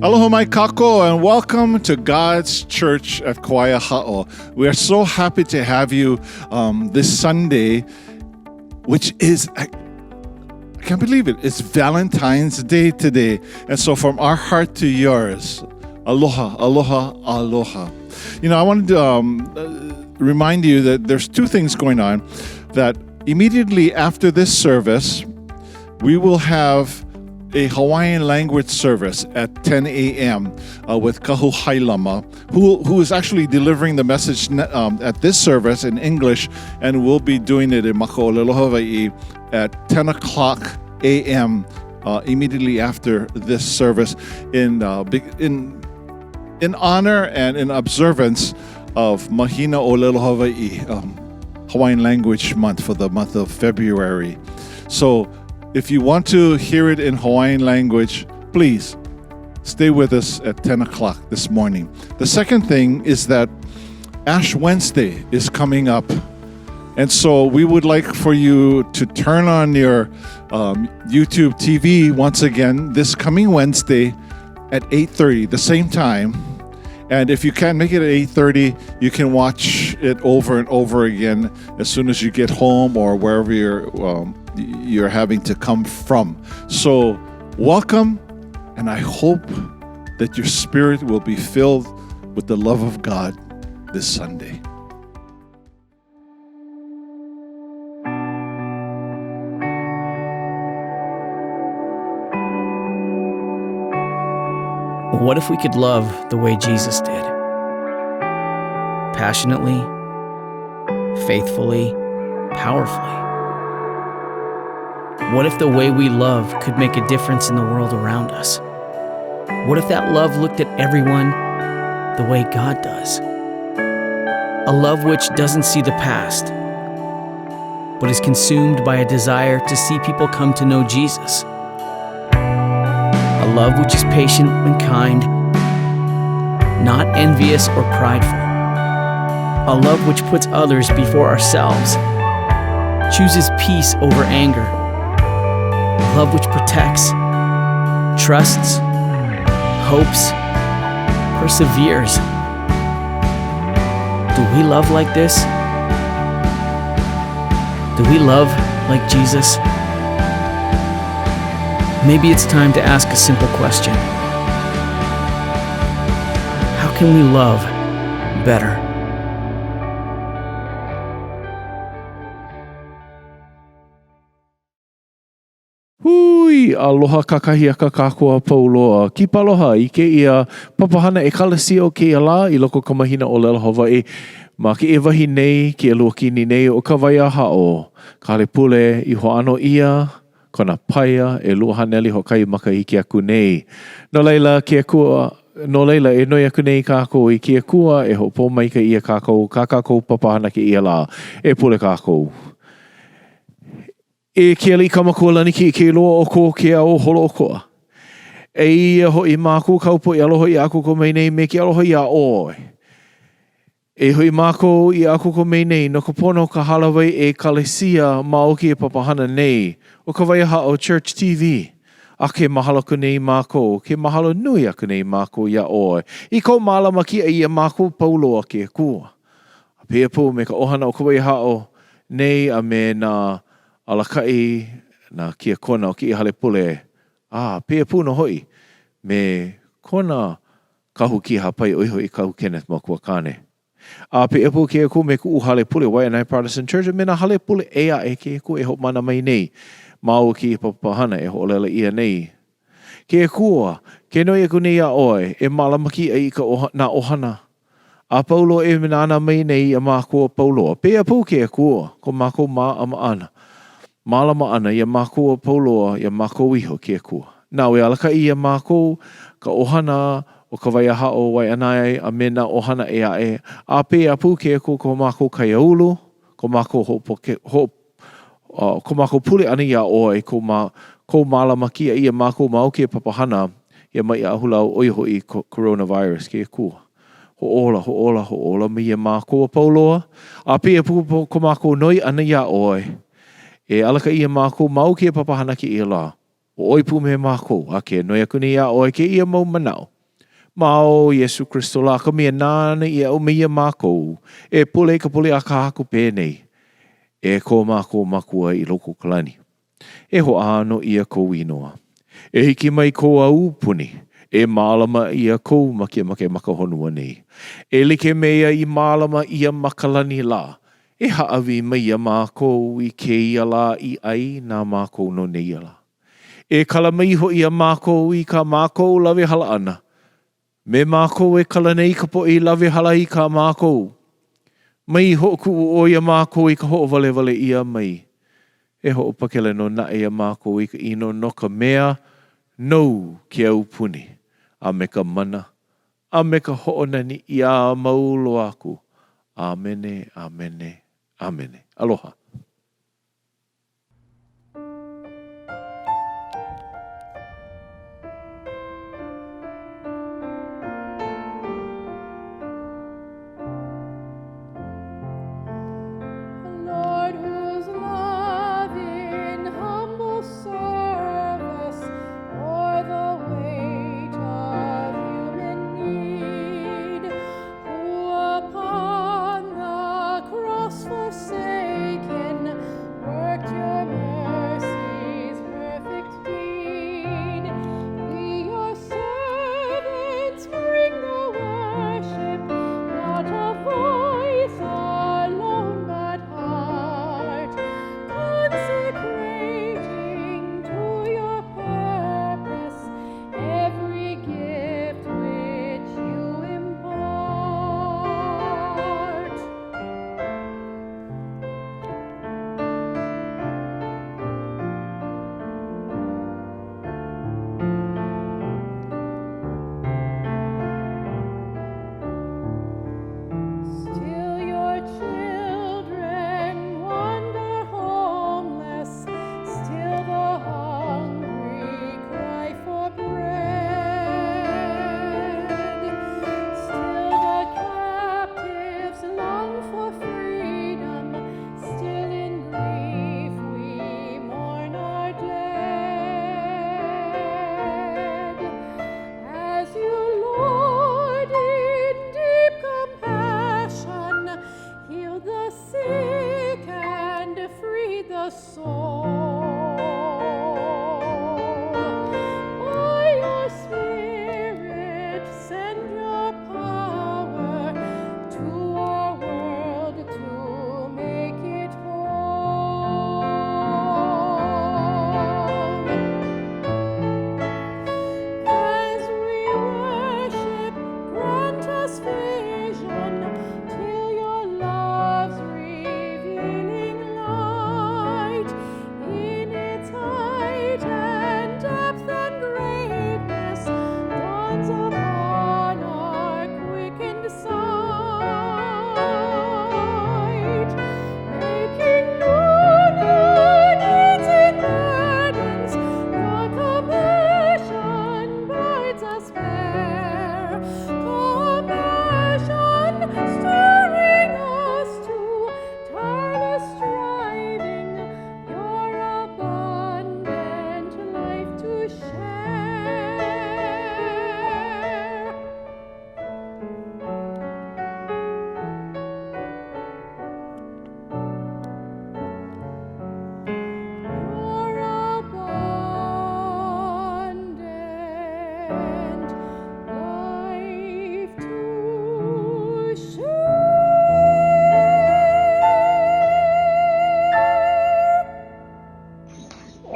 Aloha mai kako, and welcome to God's Church at Kawaiahaʻo. We are so happy to have you this Sunday, which is, I can't believe it, it's Valentine's Day today. And so from our heart to yours, aloha, aloha, aloha. You know, I wanted to remind you that there's two things going on. That immediately after this service, we will have a Hawaiian language service at 10 a.m. With Kahu Hailama, who is actually delivering the message at this service in English, and we'll be doing it in Mahalo, Hawaiʻi at 10 o'clock a.m. Immediately after this service in honor and in observance of Mahina Olelo Hawaiʻi, Hawaiian Language Month for the month of February. So if you want to hear it in Hawaiian language, please stay with us at 10 o'clock this morning. The second thing is that Ash Wednesday is coming up. And so we would like for you to turn on your YouTube TV once again this coming Wednesday at 8:30, the same time. And if you can't make it at 8:30, you can watch it over and over again as soon as you get home or wherever you're having to come from. So welcome, and I hope that your spirit will be filled with the love of God this Sunday. What if we could love the way Jesus did? Passionately, faithfully, powerfully. What if the way we love could make a difference in the world around us? What if that love looked at everyone the way God does? A love which doesn't see the past, but is consumed by a desire to see people come to know Jesus. A love which is patient and kind, not envious or prideful. A love which puts others before ourselves, chooses peace over anger. A love which protects, trusts, hopes, perseveres. Do we love like this? Do we love like Jesus? Maybe it's time to ask a simple question. How can we love better? Hui, aloha kakahi a kakakua pauloa. Ki paloha I ke ia papahana e kalasi o ke ia la I loko ka mahina o Lelo Hawaiʻi. Ma ke ia wahi nei, ke ia luakini nei o Kawaiahaʻo. Ka hale pule I hoʻano ia, kona paia e lua haneli hokai makahiki aku nei. No leila e noi aku nei kākou I ke akua e hopo mai ka ia kākou papahana ke ia la e pule kākou. E ke ali kamakua lani ki ke loa o ko ke au holo o koa. E ia hoi mākou kaupo I aloha I aku ko mai nei me ke aloha I a oi. E hoi mākou I aku ko mai nei no ka pono ka halawai e kalesia maoki e papahana nei o Kawaiahaʻo Church TV. A ke mahalo ku nei mākou, ke mahalo nui aku nei mākou ia oi. I ko mālama ki a ia mākou pauloa ke kua. A pēa pū me ka ohana o Kawaiahaʻo nei a me na alakai na kia kona o ki I hale pule. Pēa pū no hoi. Me kona kahu ki hapai oiho I kahu Kenneth Makua Kane. Pēa pū ke aku me ku hale pule wai anai Providence of God, me na hale pule ea e ke aku e hop mana mai nei. Mau ki papahana e hoʻolela ia nei. Ke kua, ke noi aku nei a oi, e malamaki ai ka na ohana. A paulo e minana mai nei a mākua pauloa. Pēa pū ke kua, ko mākou mā ama ana. Malama ana ia mākou pauloa ia mākou iho ke kua. Nā we alaka ia mākou ka ohana o Kawaiahaʻo wai anai a mena ohana e ae. A pēa pū ke kua ko mākou kaiaulu, ko mākou ko mākou pule ana ia oi, ko malama kia ia mākou mau ke papahana ia mai a hulau oiho I coronavirus ke kua. Hoʻola me ia mākou pauloa. A pēa pū ko mākou noi ana ia oi. E alaka ia mākou mau ke papahana ki ia la. O oipu me mākou, a ke noia kuni ia oe ke ia mau manao. Mao Yesu Christo la ka mea nāna ia o mea mākou, e pule ka pule a ka haku pēnei, e ko mākou makua I loko kalani. E ho ano ia kou inoa. E hiki mai kou au puni, e mālama ia kou make makahonua nei. E like mea I mālama ia makalani la, e haawi mai ia mākou I ke ia la I ai nā mākou no nei la. E kala mai ho ia mākou I ka mākou lawe hala ana. Me mākou e kala nei ka po I lawe hala I ka mākou. Mai hoku o ia mākou I ka ho vale vale ia mai. E ho pakele no na ia mākou I ka ino no ka mea nou ki au puni. A me ka mana. A me ka hoonani ia maulo aku. Amene, amene, amene. Aloha.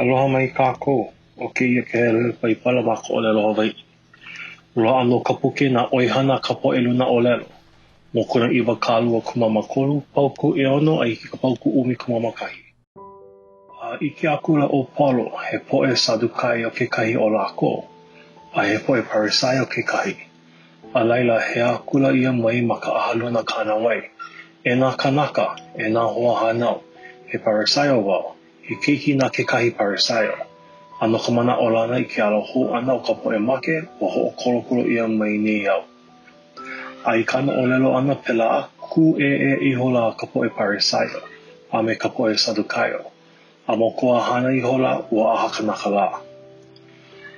Aloha mai kākou, o ke ia ke hele pai pala mako olelo Hawaiʻi. Ula ano ka puke na oihana ka po elu na olelo. Mo kuna iwa kālua kumamakolu, pauku e ono ai ki ka pauku umi kumamakahi. I ke akula o Polo, he poe sadukai o ke kahi o lako, a he poe parisai o ke kahi. A laila he akula ia mai ma ka ahaluna kānawai. E nā kanaka, e nā hoa hanau, he parisai o wau. I keiki na ke kahi parisaio. Ano ka mana o lana I ke aloho ana o ka poe make o ho o kolokolo ia mai nei au. A I kana o lelo ana pela ku e ihola ka poe parisaio, a me ka poe sadukaio. A mo koa hana ihola ua aha kanaka la.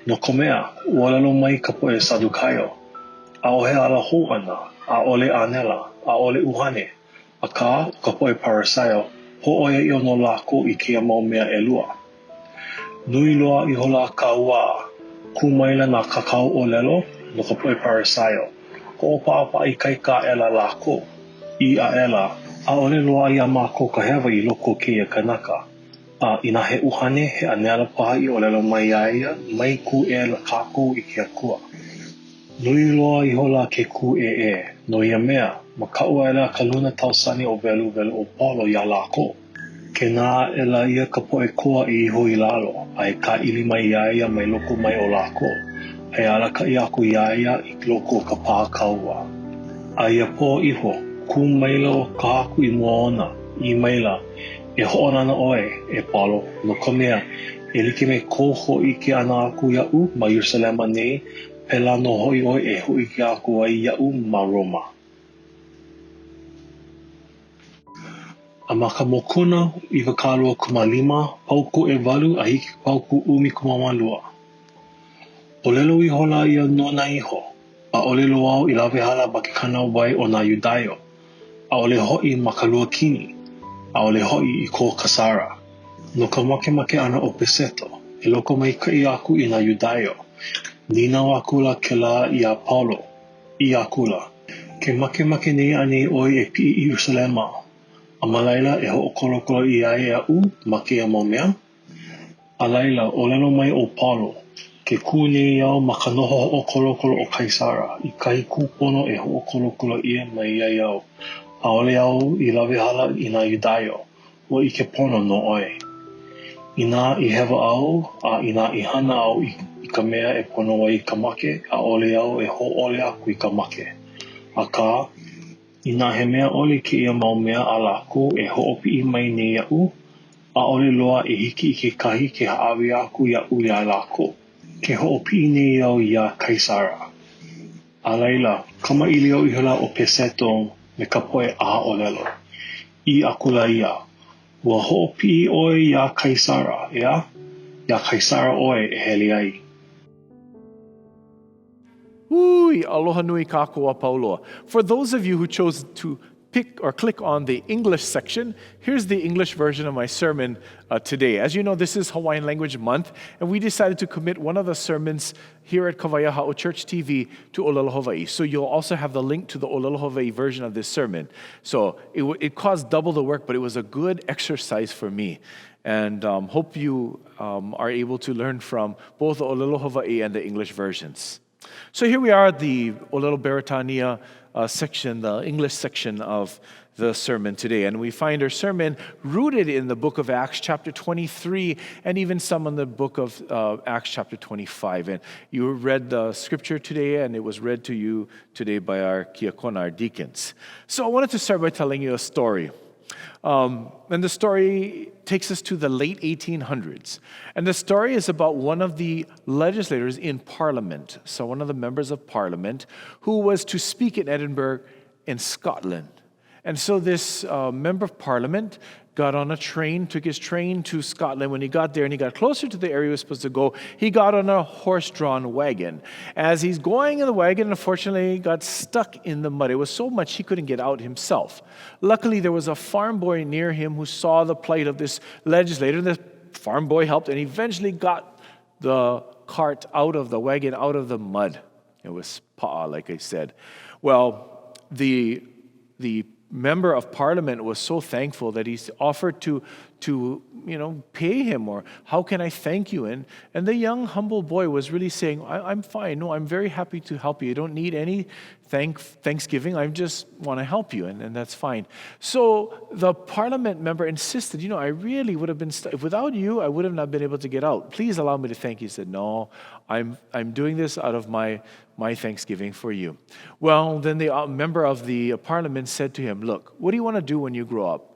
No ka mea, ua lalo mai ka poʻe Sadukaio. ʻAʻohe ala hou ana, ʻaʻole anela, ʻaʻole uhane. Akā, ka poʻe Parasaio, hoʻoiaʻiʻo no lākou I kēia mau mea ʻelua. Nui loa I hola kāua, kūmaila nā kakao ʻōlelo no ka poʻe Parasaio. Hoʻopaʻapaʻa I kaika ela lākou. I a ela, ʻaʻole loa ia mākou ka hewa I loko o kēia kanaka. Inā he uhane, he anela paha I ʻōlelo mai ia ia, mai ku e la kākou I ke Akua. Nui loa I hola ke ku e, no ia mea, ma kaʻua ela ka luna tausani o velu o polo ia lākou. Ke nā ela ia ka poʻe koa I iho I lalo, a e ka ili mai ia ia mai loko mai o lākou. He ala ka I aku ia ia I loko o ka paha kaua. A ia po iho, ku maila o ka haku I mua ona, I maila, e hoʻonana ʻoe e palo, no ka mea, e like me ko hoʻi ke ana aku iaʻu ma Yerusalema nei, pela no hoʻi ʻoe e hoʻi ke aku ai iaʻu ma Roma. A ma ka mokuna, 2.5, pauku e walu a hiki pauku 1.2. ʻOlelo I hola ia nona iho, a ʻolelo au I lawe hala ma ke kana wai o nā Yudaio, a ʻole hoʻi ma ka lua kini, a ʻole hoʻi I ko kasara. No ka makemake ana o Peseto, e loko mai kai aku I nā Yudaio, ninau akula ke la I a Paulo, I akula. Ke makemake nei ane oi e pi I Yerusalema, a malaila e hoʻokolokolo I a e aʻu ma keia mau mea. A laila, ʻolelo mai o Paulo, ke ku nei au ma ka noho hoʻokolokolo o Kaisara, I kahi kūpono e hoʻokolokolo ia mai ia iau. A ole au I lawe hala I nā Yudaio, ua I ke pono no ʻoe. Inā I hewa au, a inā I hana au I ka mea e pono ai ka make, a ole au e hoʻole aku I ka make. Akā, inā he mea ole ke ia mau mea a lākou e hoʻopiʻi mai nei iaʻu, a ole loa e hiki I ke kahi ke haʻawi aku iaʻu ia lākou. Ke hoʻopiʻi nei au ia Kaisara. A laila, kamaʻili au I hola o Peseto me ka poe a ʻōlelo. I akula ia, ua hoʻopiʻi ʻoe ia Kaisara, ea? Ia Kaisara ʻoe e hele ai. Ui, aloha nui kākou pauloa. For those of you who chose to pick or click on the English section, here's the English version of my sermon today. As you know, this is Hawaiian Language Month, and we decided to commit one of the sermons here at Kawaiahaʻo Church TV to Olelo Hawaiʻi. So you'll also have the link to the Olelo Hawaiʻi version of this sermon. So it caused double the work, but it was a good exercise for me. And hope you are able to learn from both the Olelo Hawaiʻi and the English versions. So here we are at the Olelo Beretania section, the English section of the sermon today. And we find our sermon rooted in the book of Acts chapter 23 and even some in the book of Acts chapter 25. And you read the scripture today, and it was read to you today by our kiakona, our deacons. So I wanted to start by telling you a story. And the story takes us to the late 1800s. And the story is about one of the legislators in Parliament, so one of the members of Parliament, who was to speak in Edinburgh in Scotland. And so this member of Parliament got on a train, took his train to Scotland. When he got there and he got closer to the area he was supposed to go, he got on a horse-drawn wagon. As he's going in the wagon, unfortunately, he got stuck in the mud. It was so much he couldn't get out himself. Luckily, there was a farm boy near him who saw the plight of this legislator. The farm boy helped and eventually got the cart out of the wagon, out of the mud. It was pa'a, like I said. Well, the member of Parliament was so thankful that he offered to pay him, or how can I thank you? And the young humble boy was really saying, I'm fine. No, I'm very happy to help you. You don't need any thanksgiving. I just want to help you, and that's fine. So the Parliament member insisted, I really would have been without you, I would have not been able to get out. Please allow me to thank you. He said, no, I'm doing this out of my thanksgiving for you. Well, then the member of the Parliament said to him, look, what do you want to do when you grow up?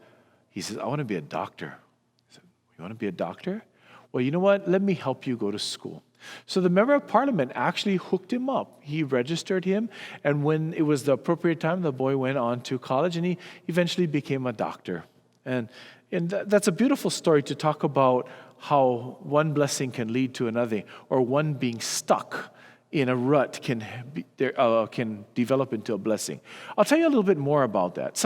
He says, I want to be a doctor. I said, you want to be a doctor? Well, you know what? Let me help you go to school. So the member of Parliament actually hooked him up. He registered him, and when it was the appropriate time, the boy went on to college, and he eventually became a doctor. And that's a beautiful story to talk about how one blessing can lead to another, or one being stuck in a rut can develop into a blessing. I'll tell you a little bit more about that.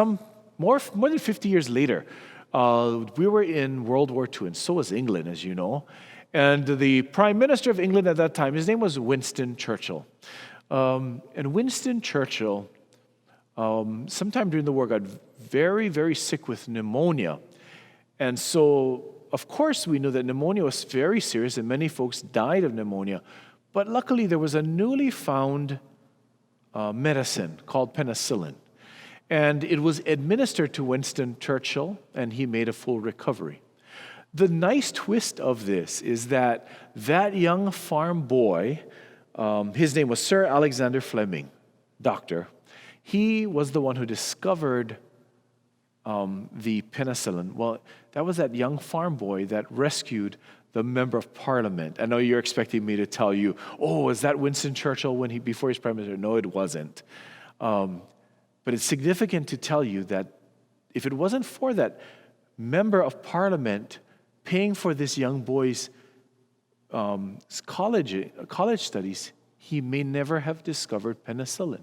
More than 50 years later, we were in World War II, and so was England, as you know. And the Prime Minister of England at that time, his name was Winston Churchill. And Winston Churchill, sometime during the war, got very, very sick with pneumonia. And so, of course, we knew that pneumonia was very serious, and many folks died of pneumonia. But luckily, there was a newly found medicine called penicillin. And it was administered to Winston Churchill, and he made a full recovery. The nice twist of this is that young farm boy, his name was Sir Alexander Fleming, doctor. He was the one who discovered the penicillin. Well, that was that young farm boy that rescued the member of parliament. I know you're expecting me to tell you, oh, is that Winston Churchill before he was prime minister? No, it wasn't. But it's significant to tell you that if it wasn't for that member of parliament paying for this young boy's college studies, he may never have discovered penicillin.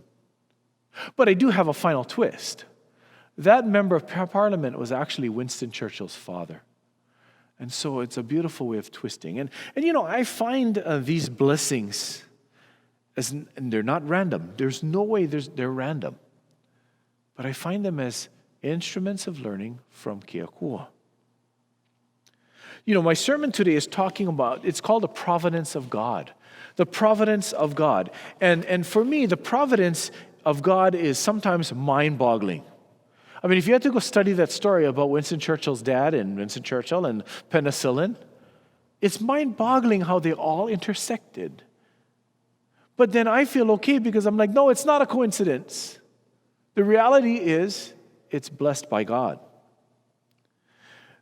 But I do have a final twist. That member of parliament was actually Winston Churchill's father. And so it's a beautiful way of twisting. And I find these blessings, and they're not random. There's no way they're random. But I find them as instruments of learning from Akua. My sermon today is it's called the Providence of God. The Providence of God. And for me, the Providence of God is sometimes mind-boggling. I mean, if you had to go study that story about Winston Churchill's dad and Winston Churchill and penicillin, it's mind-boggling how they all intersected. But then I feel okay because I'm like, no, it's not a coincidence. The reality is, it's blessed by God.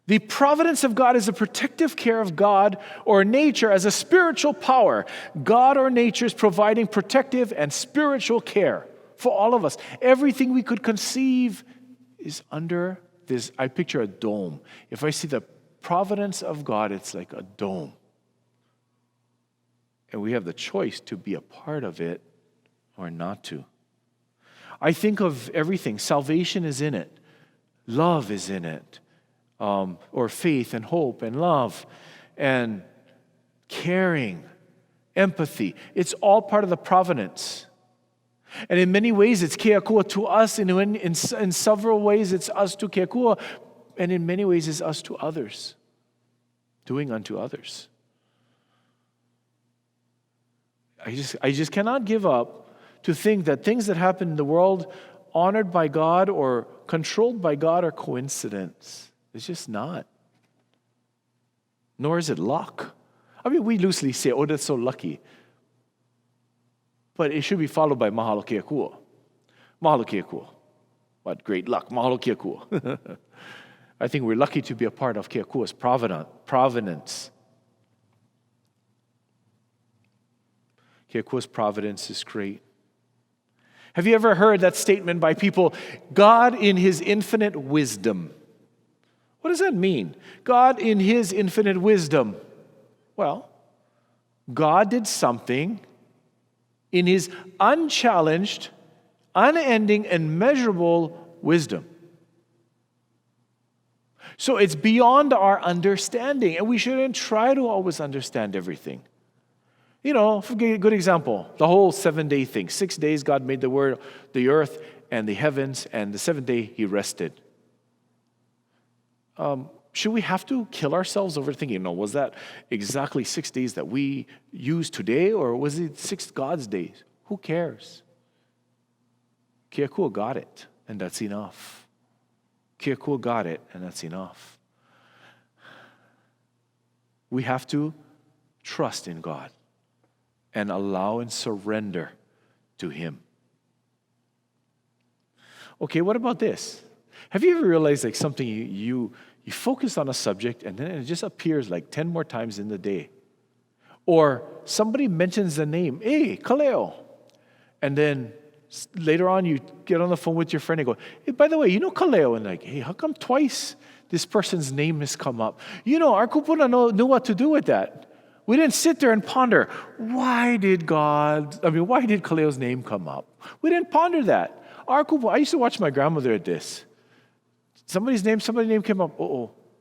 The providence of God is a protective care of God or nature as a spiritual power. God or nature is providing protective and spiritual care for all of us. Everything we could conceive is under this. I picture a dome. If I see the providence of God, it's like a dome. And we have the choice to be a part of it or not to. I think of everything. Salvation is in it. Love is in it. Or faith and hope and love and caring, empathy. It's all part of the providence. And in many ways, it's Akua to us. In several ways, it's us to Akua. And in many ways, it's us to others. Doing unto others. I just cannot give up to think that things that happen in the world honored by God or controlled by God are coincidence. It's just not. Nor is it luck. I mean, we loosely say, oh, that's so lucky. But it should be followed by mahalo ke Akua. Mahalo ke Akua. What great luck. Mahalo ke Akua. I think we're lucky to be a part of ke Akua's providence. Ke Akua's providence is great. Have you ever heard that statement by people, God in His infinite wisdom? What does that mean? God in His infinite wisdom. Well, God did something in His unchallenged, unending, and measurable wisdom. So it's beyond our understanding, and we shouldn't try to always understand everything. For a good example, the whole 7-day thing. 6 days God made the earth, and the heavens, and the 7th day He rested. Should we have to kill ourselves over thinking, was that exactly 6 days that we use today, or was it 6 God's days? Who cares? Ke Akua got it, and that's enough. Ke Akua got it, and that's enough. We have to trust in God and allow and surrender to Him. Okay, what about this? Have you ever realized like something you focus on a subject and then it just appears like 10 more times in the day? Or somebody mentions the name, hey, Kaleo. And then later on, you get on the phone with your friend and go, hey, by the way, you know Kaleo? And like, hey, how come twice this person's name has come up? You know, our kupuna knew what to do with that. We didn't sit there and ponder, why did Kaleo's name come up? We didn't ponder that. I used to watch my grandmother at this. Somebody's name came up.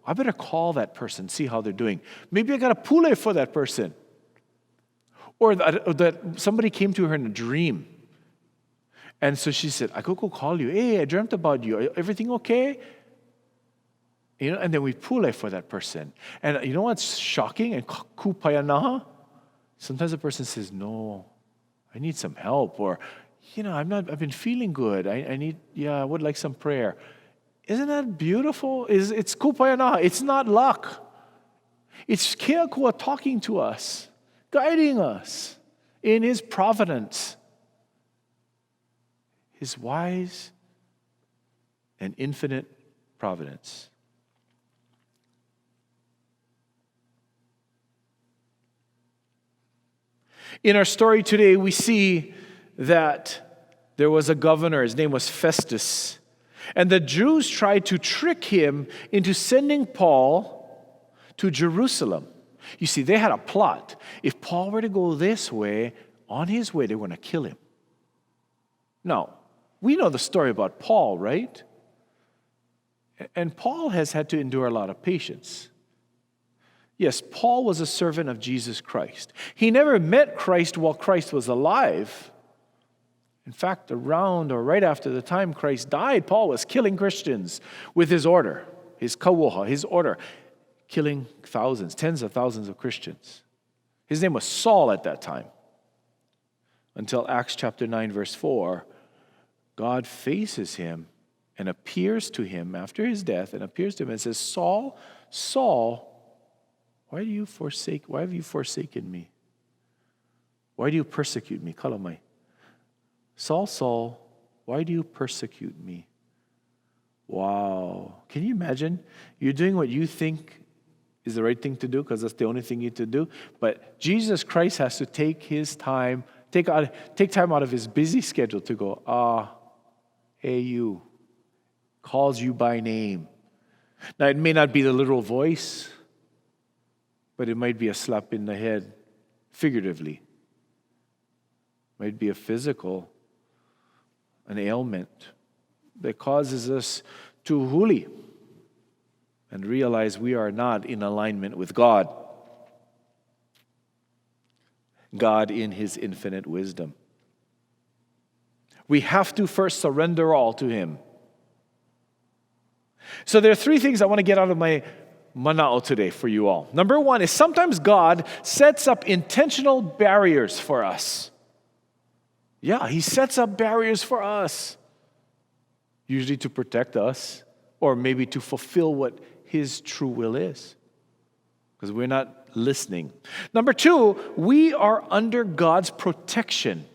I better call that person, see how they're doing. Maybe I got a pule for that person. Or that somebody came to her in a dream. And so she said, I could go call you. Hey, I dreamt about you. Everything okay? You know, and then we pule for that person. And you know what's shocking? And kupayanaha? Sometimes a person says, no, I need some help. Or, I've been feeling good. I would like some prayer. Isn't that beautiful? It's kupayanaha. It's not luck. It's Keakua talking to us, guiding us in His providence, His wise and infinite providence. In our story today, we see that there was a governor. His name was Festus. And the Jews tried to trick him into sending Paul to Jerusalem. You see, they had a plot. If Paul were to go this way, on his way, they were going to kill him. Now, we know the story about Paul, right? And Paul has had to endure a lot of patience. Yes, Paul was a servant of Jesus Christ. He never met Christ while Christ was alive. In fact, around or right after the time Christ died, Paul was killing Christians with his order, his kawoha, his order, killing thousands, tens of thousands of Christians. His name was Saul at that time. Until Acts chapter 9, verse 4, God faces him and appears to him after his death and appears to him and says, Saul, Saul, why have you forsaken me? Why do you persecute me? Kalamai. Saul, Saul, why do you persecute me? Wow. Can you imagine? You're doing what you think is the right thing to do because that's the only thing you to do. But Jesus Christ has to take time out of his busy schedule to go, hey you, calls you by name. Now it may not be the literal voice, but it might be a slap in the head, figuratively. Might be a physical, an ailment that causes us to huli and realize we are not in alignment with God. God in His infinite wisdom. We have to first surrender all to Him. So there are three things I want to get out of my mana'o today for you all. Number one is sometimes God sets up intentional barriers for us. Yeah, He sets up barriers for us. Usually to protect us or maybe to fulfill what His true will is. Because we're not listening. Number two, we are under God's protection.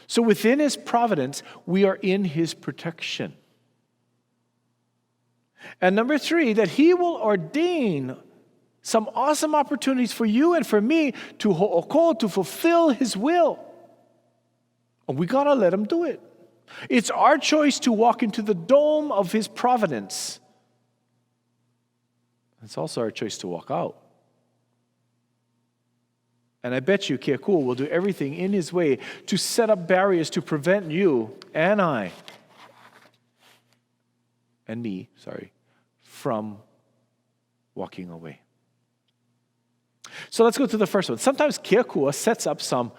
So within His providence, we are in His protection. And number three, that He will ordain some awesome opportunities for you and for me to ho'oko, to fulfill His will. And we got to let Him do it. It's our choice to walk into the dome of His providence. It's also our choice to walk out. And I bet you Keakua will do everything in His way to set up barriers to prevent you and me, from walking away. So let's go to the first one. Sometimes Keakua sets up some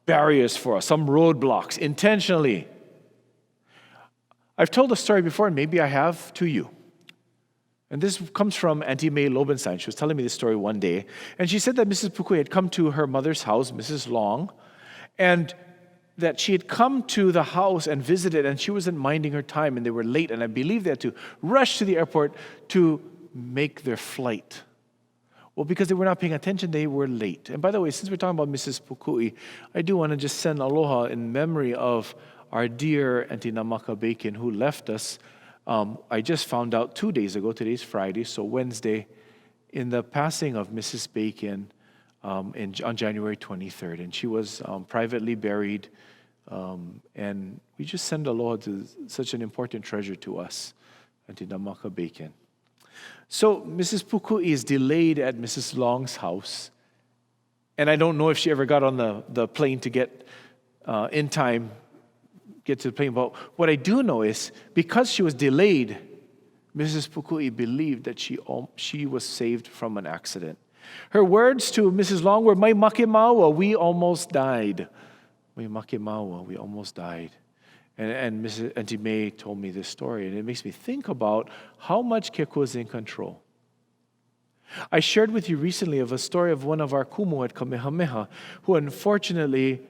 barriers for us, some roadblocks, intentionally. I've told the story before, and maybe I have to you. And this comes from Auntie May Lobenstein. She was telling me this story one day. And she said that Mrs. Pukui had come to her mother's house, Mrs. Long, and that she had come to the house and visited, and she wasn't minding her time, and they were late. And I believe they had to rush to the airport to make their flight. Well, because they were not paying attention, they were late. And by the way, since we're talking about Mrs. Pukui, I do want to just send aloha in memory of our dear Auntie Namaka Bacon who left us. I just found out 2 days ago, today's Friday, so Wednesday, in the passing of Mrs. Bacon on January 23rd. And she was privately buried And we just send aloha to such an important treasure to us. Auntie Namaka Bacon. So Mrs. Pukui is delayed at Mrs. Long's house. And I don't know if she ever got on the plane to get in time, get to the plane. But what I do know is because she was delayed, Mrs. Pukui believed that she was saved from an accident. Her words to Mrs. Long were, "Mai makemawa, we almost died." Mai makemawa, we almost died. And Mrs. Auntie May told me this story, and it makes me think about how much Keku is in control. I shared with you recently of a story of one of our kumu at Kamehameha who unfortunately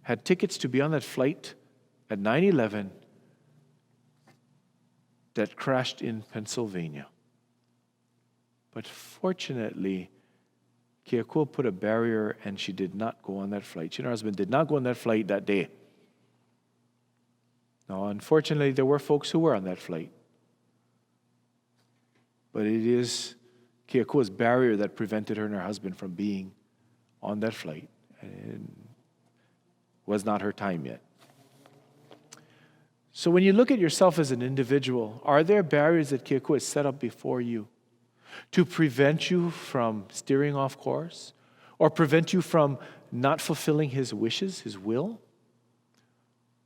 had tickets to be on that flight at 9/11 that crashed in Pennsylvania. But fortunately, Keakua put a barrier and she did not go on that flight. She and her husband did not go on that flight that day. Now, unfortunately, there were folks who were on that flight. But it is Keakua's barrier that prevented her and her husband from being on that flight. And it was not her time yet. So when you look at yourself as an individual, are there barriers that Keakua has set up before you to prevent you from steering off course or prevent you from not fulfilling his wishes, his will?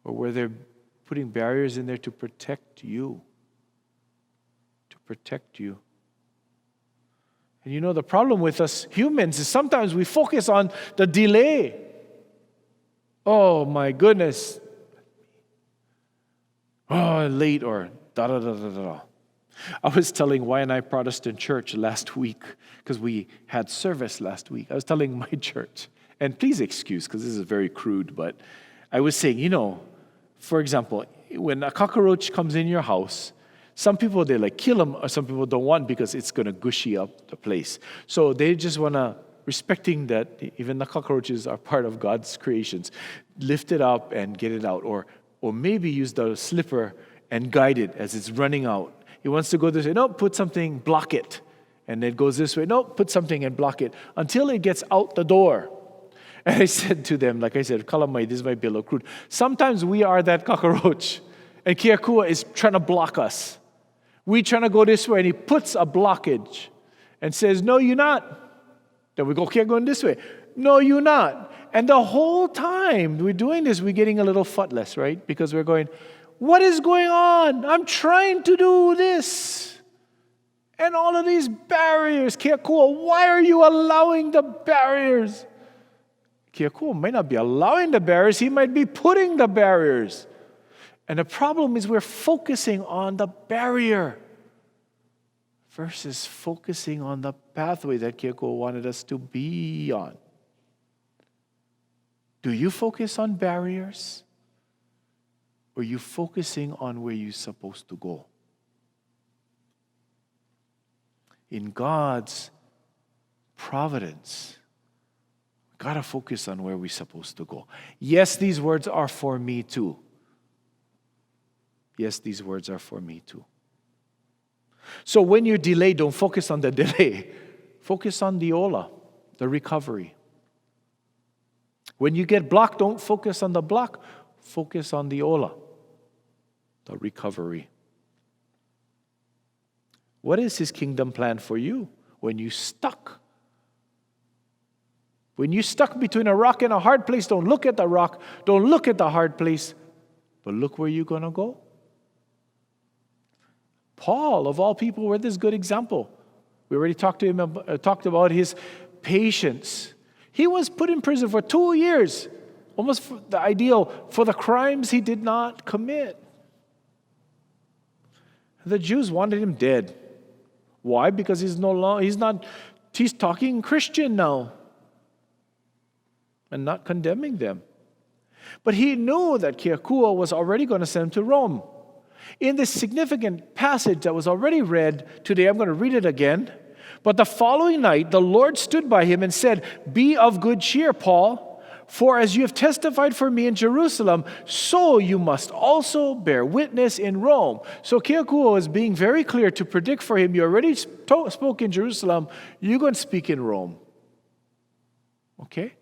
Or were there putting barriers in there to protect you? To protect you. And you know, the problem with us humans is sometimes we focus on the delay. Oh my goodness. Oh, late or da-da-da-da-da. I was telling Waianae Protestant Church last week, because we had service last week. I was telling my church, and please excuse, because this is very crude, but I was saying, you know, for example, when a cockroach comes in your house, some people, they like kill them, or some people don't want because it's going to gushy up the place. So they just want to, respecting that even the cockroaches are part of God's creations, lift it up and get it out. Or maybe use the slipper and guide it as it's running out. He wants to go this way. No, put something, block it. And it goes this way. No, put something and block it. Until it gets out the door. And I said to them, like I said, Kalamai, this might be a little crude. Sometimes we are that cockroach. And Keakua is trying to block us. We trying to go this way, and he puts a blockage and says, no, you're not. Then we go, okay, I'm going this way. No, you're not. And the whole time we're doing this, we're getting a little footless, right? Because we're going, what is going on? I'm trying to do this. And all of these barriers. Keakua, why are you allowing the barriers? Keakua might not be allowing the barriers. He might be putting the barriers. And the problem is we're focusing on the barrier versus focusing on the pathway that Keakua wanted us to be on. Do you focus on barriers? Or are you focusing on where you're supposed to go? In God's providence, we've got to focus on where we're supposed to go. Yes, these words are for me too. Yes, these words are for me too. So when you're delayed, don't focus on the delay. Focus on the ola, the recovery. When you get blocked, don't focus on the block. Focus on the ola, the recovery. What is his kingdom plan for you when you're stuck? When you're stuck between a rock and a hard place, don't look at the rock, don't look at the hard place, but look where you're going to go. Paul, of all people, were this good example. We already talked about his patience. He was put in prison for 2 years, almost the ideal, for the crimes he did not commit. The Jews wanted him dead. Why? Because he's talking Christian now and not condemning them. But he knew that Keakua was already going to send him to Rome. In this significant passage that was already read today, I'm going to read it again. But the following night, the Lord stood by him and said, "Be of good cheer, Paul, for as you have testified for me in Jerusalem, so you must also bear witness in Rome." So Keakua was being very clear to predict for him, you already spoke in Jerusalem, you're going to speak in Rome. Okay?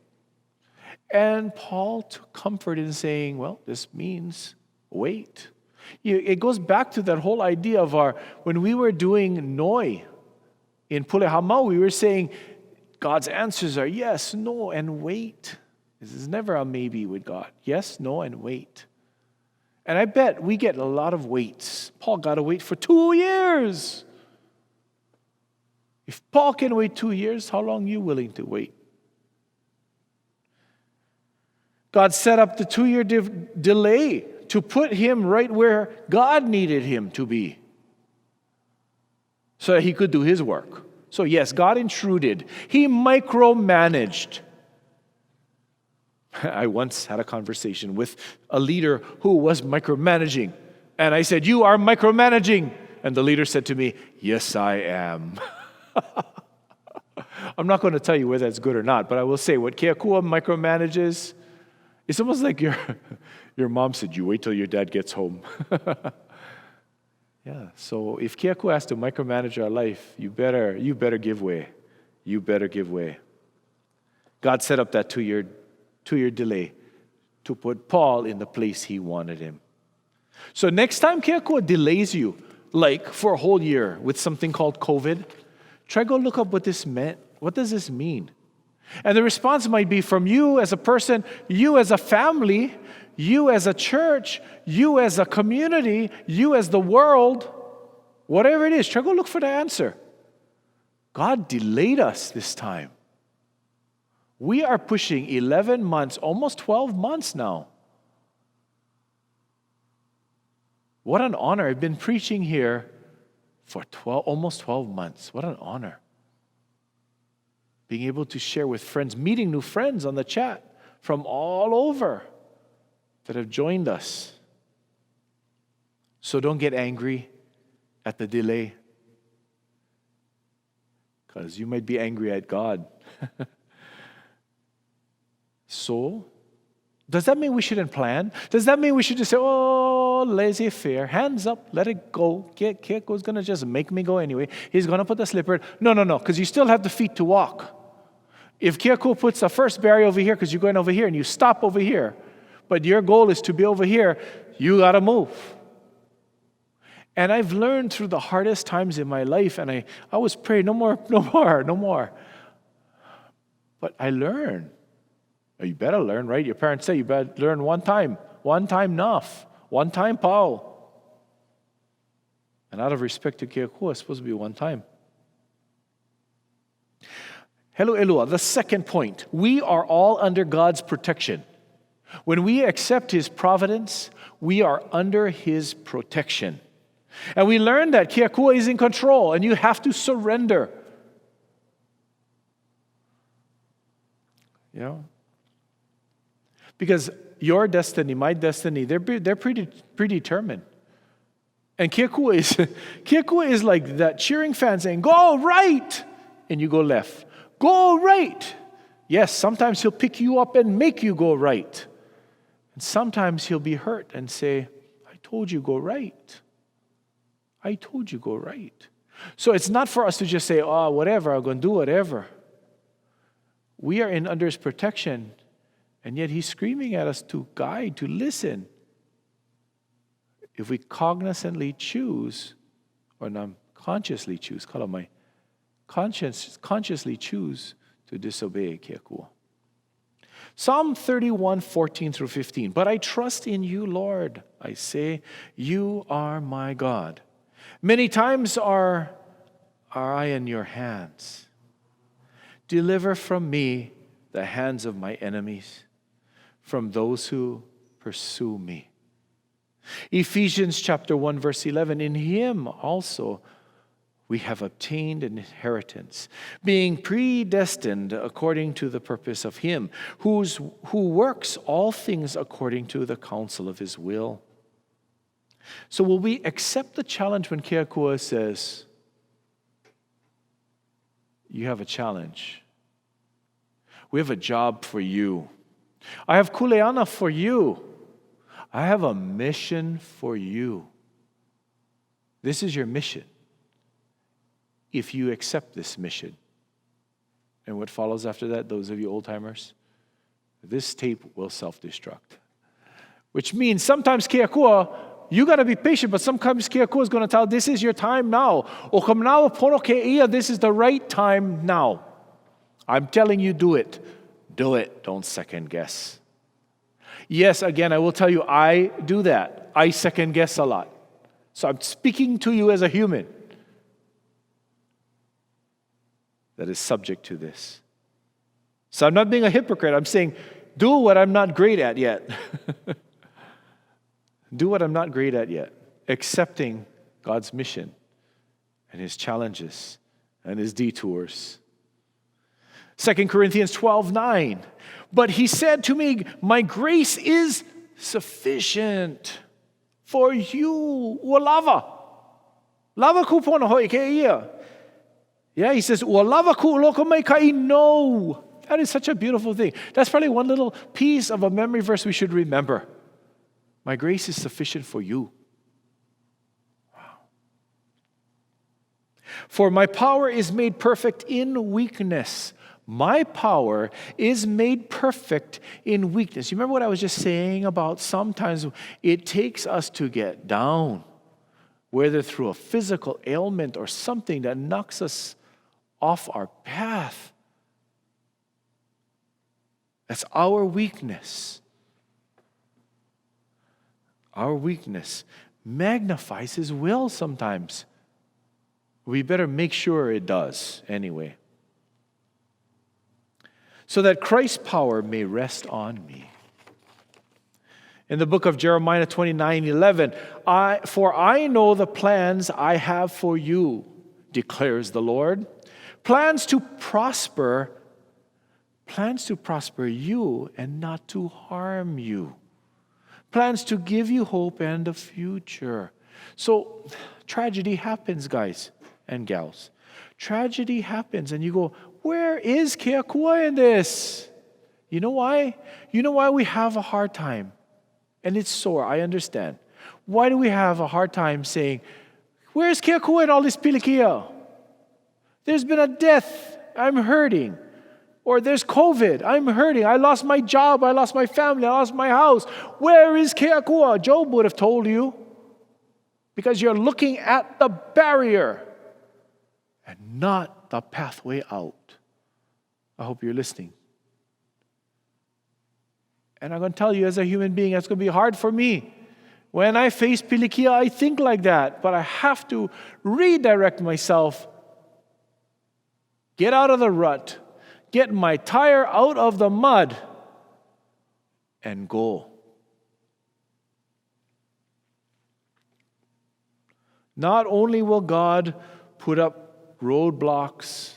And Paul took comfort in saying, well, this means wait. It goes back to that whole idea of when we were doing Noi in Pulehamau, we were saying God's answers are yes, no, and wait. This is never a maybe with God. Yes, no, and wait. And I bet we get a lot of waits. Paul got to wait for 2 years. If Paul can wait 2 years, how long are you willing to wait? God set up the 2-year delay to put him right where God needed him to be so that he could do his work. So yes, God intruded. He micromanaged. I once had a conversation with a leader who was micromanaging. And I said, "You are micromanaging." And the leader said to me, "Yes, I am." I'm not going to tell you whether that's good or not, but I will say what Akua micromanages, it's almost like your mom said, "You wait till your dad gets home." Yeah, so if Akua has to micromanage our life, you better give way. You better give way. God set up that 2-year delay to put Paul in the place he wanted him. So next time Akua delays you, like for a whole year with something called COVID, try go look up what this meant. What does this mean? And the response might be from you as a person, you as a family, you as a church, you as a community, you as the world, whatever it is, try go look for the answer. God delayed us this time. We are pushing 11 months, almost 12 months now. What an honor. I've been preaching here for almost 12 months. What an honor. Being able to share with friends, meeting new friends on the chat from all over that have joined us. So don't get angry at the delay, because you might be angry at God. So, does that mean we shouldn't plan? Does that mean we should just say, "Oh, laissez-faire, hands up, let it go. Keko's going to just make me go anyway. He's going to put the slipper." No, because you still have the feet to walk. If Keko puts the first barrier over here because you're going over here and you stop over here, but your goal is to be over here, you got to move. And I've learned through the hardest times in my life, and I always pray, no more. But I learn. You better learn, right? Your parents say you better learn one time enough, one time pao. And out of respect to Keakua, it's supposed to be one time. Hello, Elua. The second point, we are all under God's protection. When we accept His providence, we are under His protection. And we learn that Keakua is in control, and you have to surrender. You know? Because your destiny, my destiny, they're predetermined. And Keakua is like that cheering fan saying, "Go right!" And you go left. Go right! Yes, sometimes He'll pick you up and make you go right. And sometimes He'll be hurt and say, "I told you go right. I told you go right." So it's not for us to just say, "Oh, whatever, I'm going to do whatever." We are under His protection. And yet He's screaming at us to guide, to listen. If we cognizantly choose, or not consciously choose, consciously choose to disobey Keakua. Psalm 31:14-15. "But I trust in you, Lord. I say, you are my God. Many times are I in your hands. Deliver from me the hands of my enemies, from those who pursue me." Ephesians chapter 1, verse 11, "In Him also we have obtained an inheritance, being predestined according to the purpose of Him, who works all things according to the counsel of His will." So will we accept the challenge when Keakua says, "You have a challenge. We have a job for you. I have kuleana for you. I have a mission for you. This is your mission. If you accept this mission." And what follows after that, those of you old-timers, this tape will self-destruct. Which means sometimes ke Akua, you got to be patient, but sometimes ke Akua is going to tell, this is your time now. O kamanawa pono ke ia, this is the right time now. I'm telling you, do it. Do it. Don't second guess. Yes, again, I will tell you, I do that. I second guess a lot. So I'm speaking to you as a human that is subject to this. So I'm not being a hypocrite. I'm saying, do what I'm not great at yet. Do what I'm not great at yet. Accepting God's mission and His challenges and His detours. 2 Corinthians 12:9. But He said to me, my grace is sufficient for you. Ualava. Lava ku pono hoi ke ia. Yeah, He says, Ualava ku loko mai kai no. That is such a beautiful thing. That's probably one little piece of a memory verse we should remember. My grace is sufficient for you. Wow. For my power is made perfect in weakness. My power is made perfect in weakness. You remember what I was just saying about sometimes it takes us to get down, whether through a physical ailment or something that knocks us off our path. That's our weakness. Our weakness magnifies His will sometimes. We better make sure it does anyway. So that Christ's power may rest on me. In the book of Jeremiah 29:11, for I know the plans I have for you, declares the Lord. Plans to prosper you and not to harm you. Plans to give you hope and a future. So tragedy happens, guys and gals. Tragedy happens and you go, where is ke Akua in this? You know why? You know why we have a hard time? And it's sore, I understand. Why do we have a hard time saying, where's ke Akua in all this pilikia? There's been a death, I'm hurting. Or there's COVID, I'm hurting. I lost my job, I lost my family, I lost my house. Where is ke Akua? Job would have told you. Because you're looking at the barrier and not the pathway out. I hope you're listening. And I'm going to tell you, as a human being, it's going to be hard for me. When I face pilikia, I think like that. But I have to redirect myself. Get out of the rut. Get my tire out of the mud. And go. Not only will God put up roadblocks,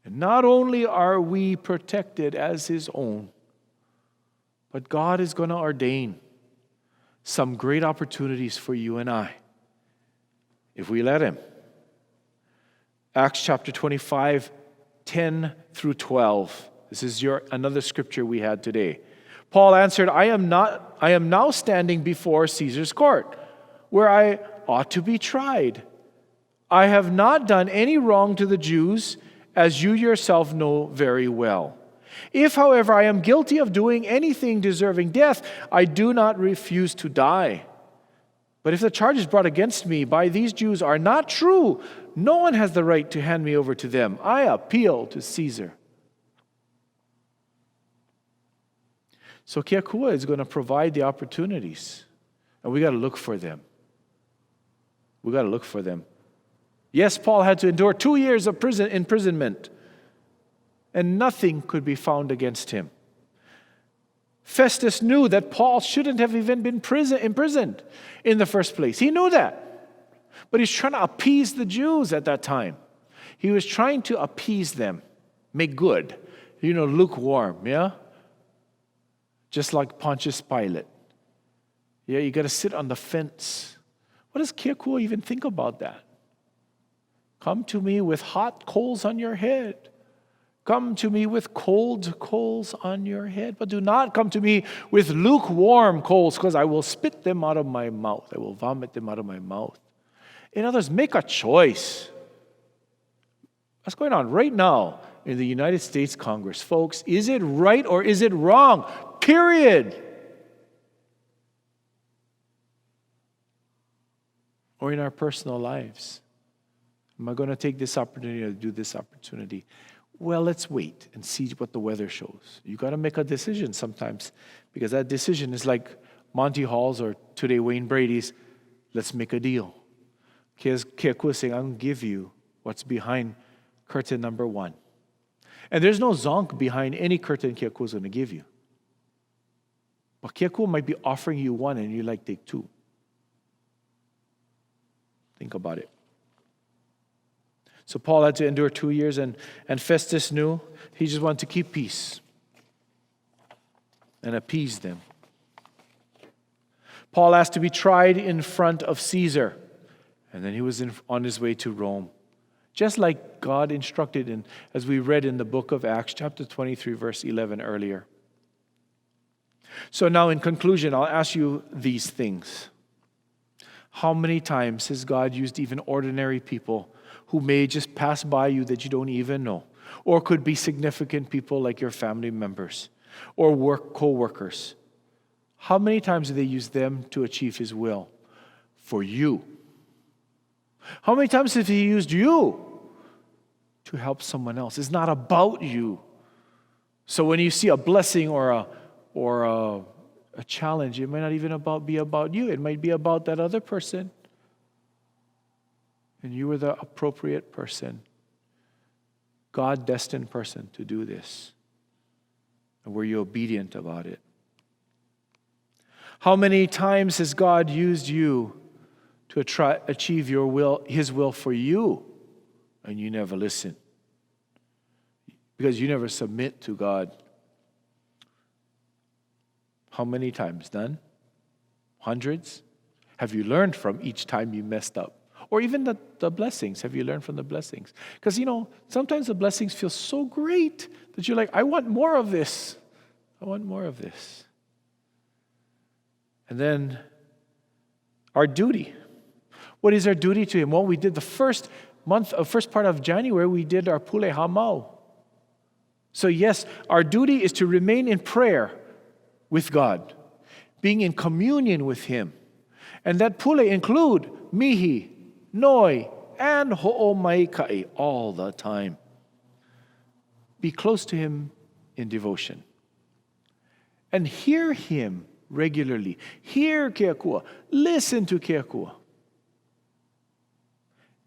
and not only are we protected as His own, but God is going to ordain some great opportunities for you and I, if we let Him. Acts chapter 25, 10 through 12. This is another scripture we had today. Paul answered, I am now standing before Caesar's court, where I ought to be tried. I have not done any wrong to the Jews, as you yourself know very well. If, however, I am guilty of doing anything deserving death, I do not refuse to die. But if the charges brought against me by these Jews are not true, no one has the right to hand me over to them. I appeal to Caesar. So ke Akua is going to provide the opportunities, and we got to look for them. We got to look for them. Yes, Paul had to endure 2 years of imprisonment, and nothing could be found against him. Festus knew that Paul shouldn't have even been imprisoned in the first place. He knew that. But he's trying to appease the Jews at that time. He was trying to appease them, make good, lukewarm, yeah? Just like Pontius Pilate. Yeah, you got to sit on the fence. What does ke Akua even think about that? Come to me with hot coals on your head. Come to me with cold coals on your head. But do not come to me with lukewarm coals, because I will spit them out of my mouth. I will vomit them out of my mouth. In other words, make a choice. What's going on right now? in the United States Congress. Folks, is it right or is it wrong? Period. Or in our personal lives. Am I going to take this opportunity or do this opportunity? Well, let's wait and see what the weather shows. You got to make a decision sometimes, because that decision is like Monty Hall's or today Wayne Brady's, let's make a deal. Akua saying, I'm going to give you what's behind curtain number 1. And there's no zonk behind any curtain Akua is going to give you. But Akua might be offering you one and you like take 2. Think about it. So Paul had to endure 2 years, and Festus knew he just wanted to keep peace and appease them. Paul asked to be tried in front of Caesar, and then he was on his way to Rome. Just like God instructed, as we read in the book of Acts, chapter 23, verse 11 earlier. So now in conclusion, I'll ask you these things. How many times has God used even ordinary people who may just pass by you that you don't even know, or could be significant people like your family members or co-workers? How many times do they use them to achieve His will for you? How many times has He used you to help someone else? It's not about you. So when you see a blessing or a challenge, it might not even be about you. It might be about that other person. And you were the appropriate person, God-destined person to do this. And were you obedient about it? How many times has God used you to achieve your will, His will for you, and you never listen? Because you never submit to God. How many times? None? Hundreds? Have you learned from each time you messed up? Or even the blessings. Have you learned from the blessings? Because, sometimes the blessings feel so great that you're like, I want more of this. I want more of this. And then our duty. What is our duty to Him? Well, we did the first part of January, we did our pule hamau. So yes, our duty is to remain in prayer with God, being in communion with Him. And that pule include mihi, noi, and ho'omaikai all the time. Be close to Him in devotion. And hear Him regularly. Hear ke Akua. Listen to ke Akua.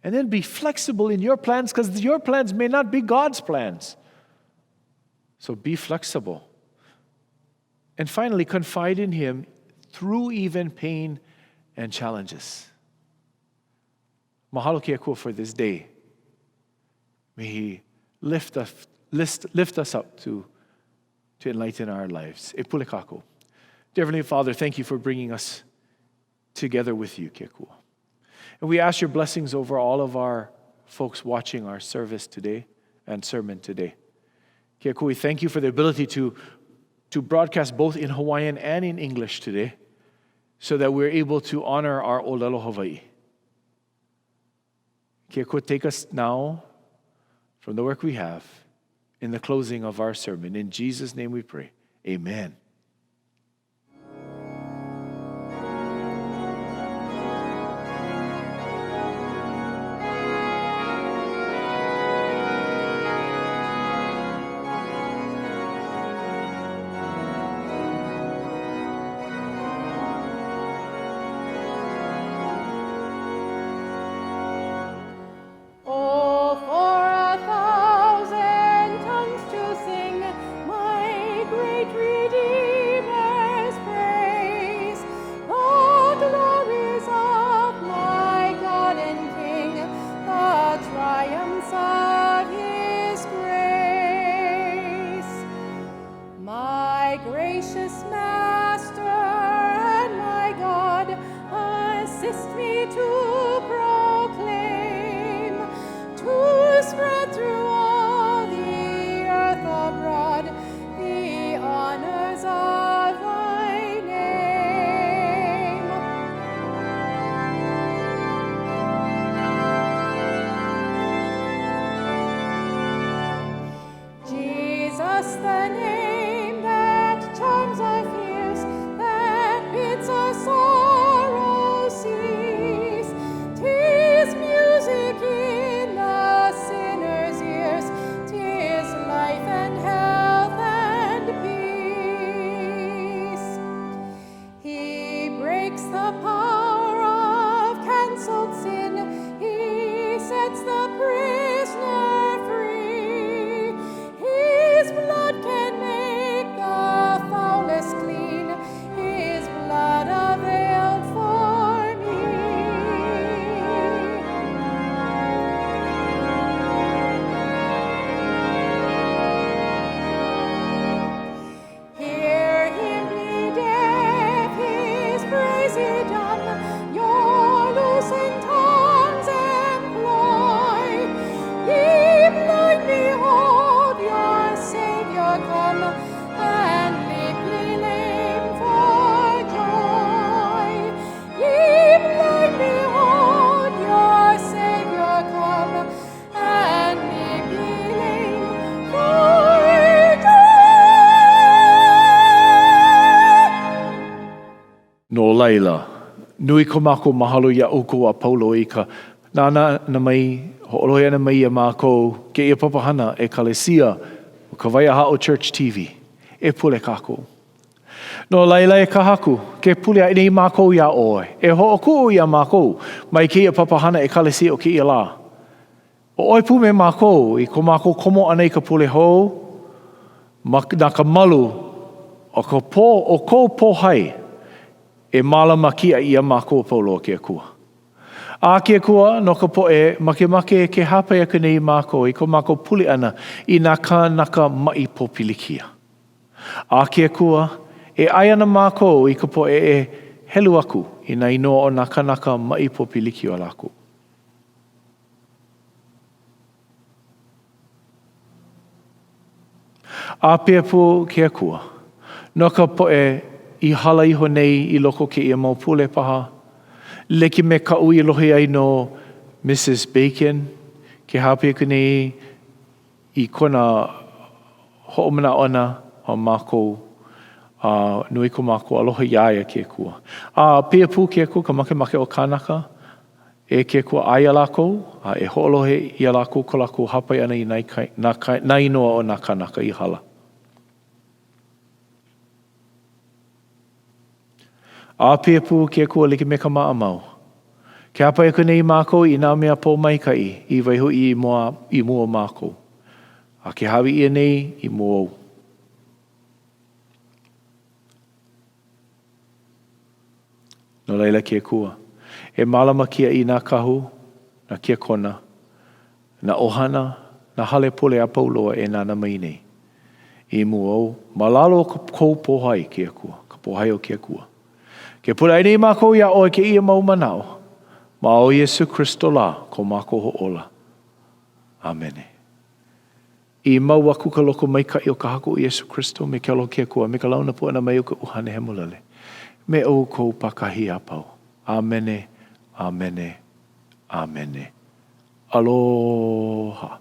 And then be flexible in your plans, because your plans may not be God's plans. So be flexible. And finally, confide in Him through even pain and challenges. Mahalo ke Akua for this day. May He lift us up to enlighten our lives. E pule kako. Dear Heavenly Father, thank You for bringing us together with You, ke Akua. And we ask Your blessings over all of our folks watching our service today and sermon today. Ke Akua, we thank You for the ability to broadcast both in Hawaiian and in English today, so that we're able to honor our Olelo Hawaii. Ke Akua, take us now from the work we have in the closing of our sermon. In Jesus' name we pray. Amen. Oh, for 1,000 tongues to sing my great Redeemer's praise, the glories of my God and King, the triumphs of His grace. My gracious Master and my God, assist me to proclaim, to spread through all the earth abroad the honors of Thy name. laila, nui ko mākou mahalo ia uko a paulo i ka nana na mai, ho'olohe ana mai ia mākou ke ia papahana e kalesia o Kawaiahaʻo Church TV. E pule kākou. No laila e ka haku, ke pule ai nei mākou ia oe. E ho'oku'u ia mākou, mai ke ia papahana e kalesia o ke ia la. O oi pu me mākou, i ko mākou komo ana i ka pule hou, na ka malu o kou pohai, e malama kia ia mākou paulo ke Akua. A ke Akua, no ka poe, make ke hapai aka nei mākou, i ko mākou puli ana, i naka mai po pilikia. A ke Akua, e ai ana mākou, i ka poe e helu aku, i na inoa o naka mai po pilikia o lako. A pia pu ke Akua, no ka poe, i hala iho nei i loko ke ia mau pule paha. Leki me ka ui lohi ai no Mrs. Bacon, ke hape ku nei i kona ho'omana ona o mākou, nui ko mākou aloha iaia ke Akua. Pia pu ke Akua ka make o kānaka, e ke Akua aia lako, e ho'olohe ia lako ko lako hapai ana i nai noa o nā kānaka i hala. A pia pu ke Akua like me ka maa mau. Ke hapai aku nei mākou i nā mea pō maikai i waiho i mua mākou. A ke hawi ia nei i mua au. No leila ke Akua. E malama kia i nā kahu, na kia kona, na ohana, na hale pole a pauloa e nāna mai nei. I mua au, malalo kou pohai ke Akua, ka pohai o ke Akua. Ke pula ai nei mākou ia oe ke ia mau manao. Ma o Yesu Christo la, ko mākou ho'ola. Amene. I mau aku ka loko mai kai o ka haku o Yesu Christo, me ke alo ke Akua, me ka launa po ana mai o ka uhane he mulale. Me o kou pakahi a pau. Amene, amene, amene. Aloha.